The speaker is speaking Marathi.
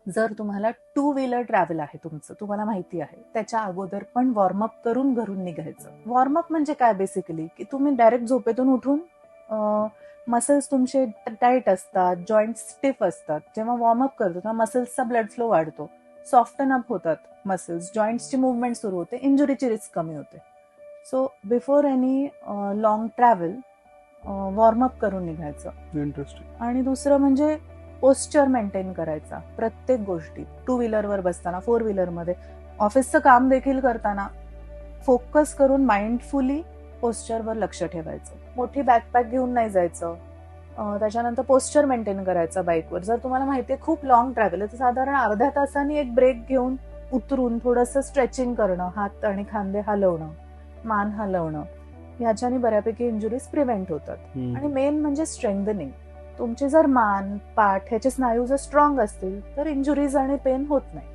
जर तुम्हाला 2 व्हीलर ट्रॅव्हल आहे तुमचं, तुम्हाला माहिती आहे, त्याच्या अगोदर पण वॉर्मअप करून घरून निघायचं. वॉर्मअप म्हणजे काय बेसिकली, की तुम्ही डायरेक्ट झोपेतून उठून मसल्स तुमचे टाईट असतात, जॉईंट स्टिफ असतात. जेव्हा वॉर्मअप करतो तेव्हा मसल्सचा ब्लड फ्लो वाढतो, सॉफ्टन अप होतात मसल्स, जॉईंट्सची मुवमेंट सुरू होते, इंजुरीची रिस्क कमी होते. So before any long travel warm up करून निघायचं. इंटरेस्टिंग. आणि दुसरं म्हणजे पोस्चर मेंटेन करायचा प्रत्येक गोष्टी. 2 व्हीलरवर बसताना, 4 व्हीलरमध्ये, ऑफिसचं काम देखील करताना फोकस करून माइंडफुली पोस्चरवर लक्ष ठेवायचं. मोठी बॅकपॅक घेऊन नाही जायचं. त्याच्यानंतर पोस्चर मेंटेन करायचा बाईकवर. जर तुम्हाला माहितीये खूप लॉंग ट्रॅव्हल आहे तर साधारण अर्ध्या तासाने एक ब्रेक घेऊन उतरून थोडंसं स्ट्रेचिंग करणं, हात आणि खांदे हलवणं, मान हलवणं, ह्याच्याने बऱ्यापैकी इंजुरीज प्रिव्हेंट होतात. आणि मेन म्हणजे स्ट्रेंथनिंग. तुमचे जर मान, पाठ ह्याचे स्नायू जर स्ट्रॉंग असतील तर इंजुरीज आणि पेन होत नाही.